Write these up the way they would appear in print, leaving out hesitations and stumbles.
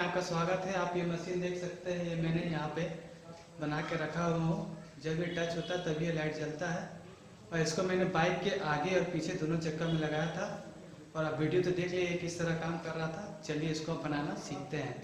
आपका स्वागत है। आप ये मशीन देख सकते हैं, ये मैंने यहाँ पे बना के रखा हुआ हूँ। जब ये टच होता है तभी ये लाइट जलता है। और इसको मैंने बाइक के आगे और पीछे दोनों चक्कर में लगाया था। और आप वीडियो तो देख लिए किस तरह काम कर रहा था। चलिए इसको बनाना सीखते हैं।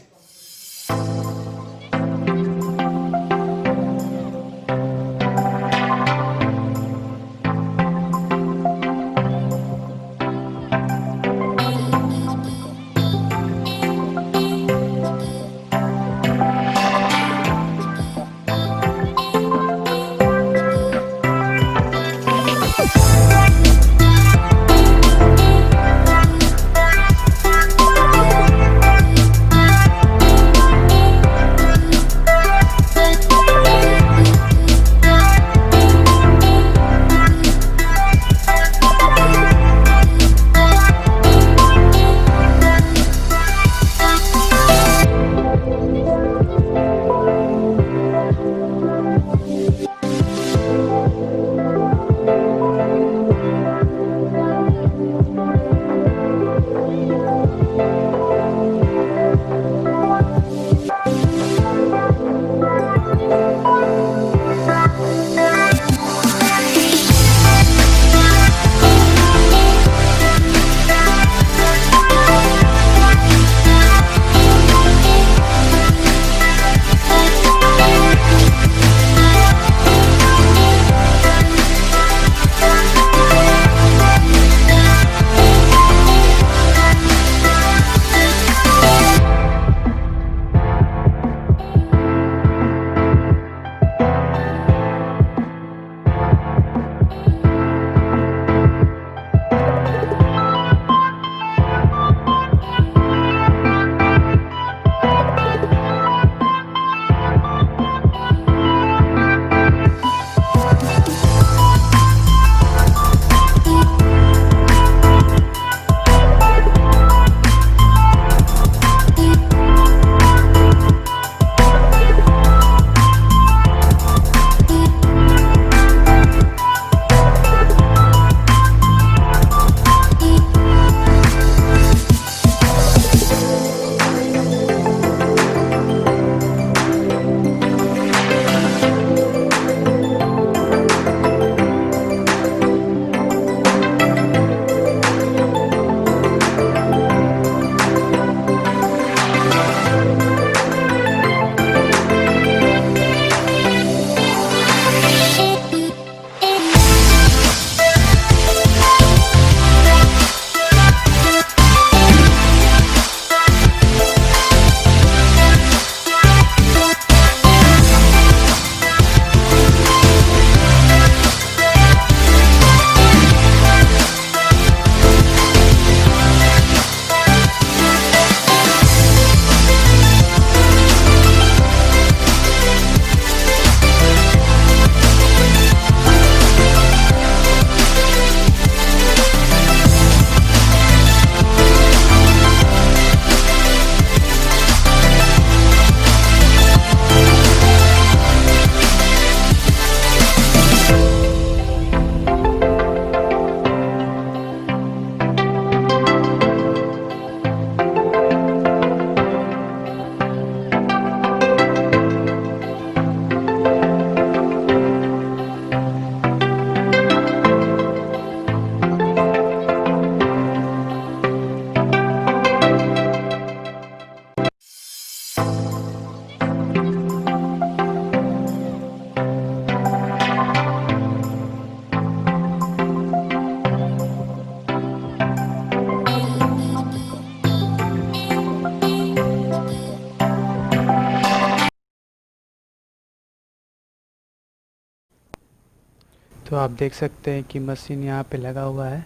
तो आप देख सकते हैं कि मशीन यहाँ पे लगा हुआ है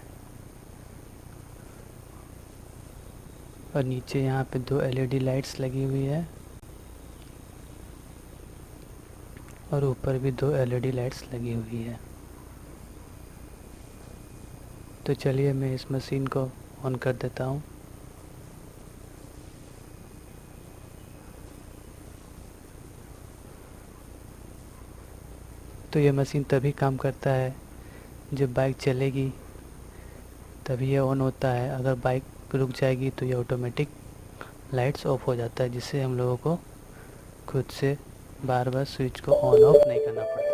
और नीचे यहाँ पे 2 LED लाइट्स लगी हुई है। और ऊपर भी 2 एलईडी लाइट्स लगी हुई है। तो चलिए मैं इस मशीन को ऑन कर देता हूँ। तो ये मशीन तभी काम करता है जब बाइक चलेगी, तभी ये ऑन होता है। अगर बाइक रुक जाएगी तो ये ऑटोमेटिक लाइट्स ऑफ हो जाता है, जिससे हम लोगों को खुद से बार बार स्विच को ऑन ऑफ नहीं करना पड़ता।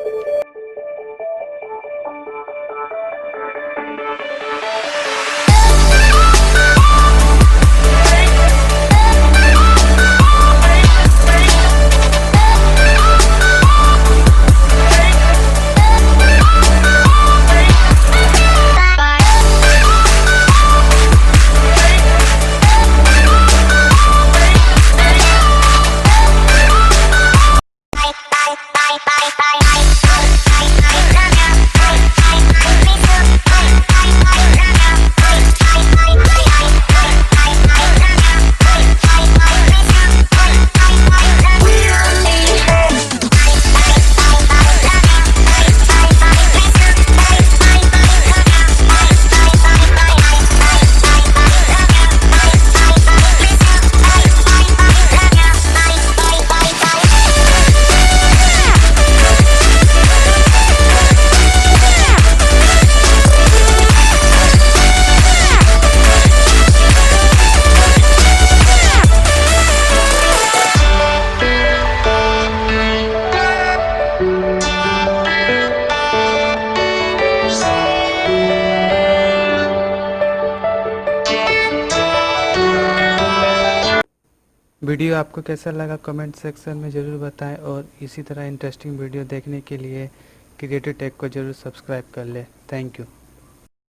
वीडियो आपको कैसा लगा कमेंट सेक्शन में ज़रूर बताएं, और इसी तरह इंटरेस्टिंग वीडियो देखने के लिए क्रिएटिव टेक को ज़रूर सब्सक्राइब कर लें। Thank you.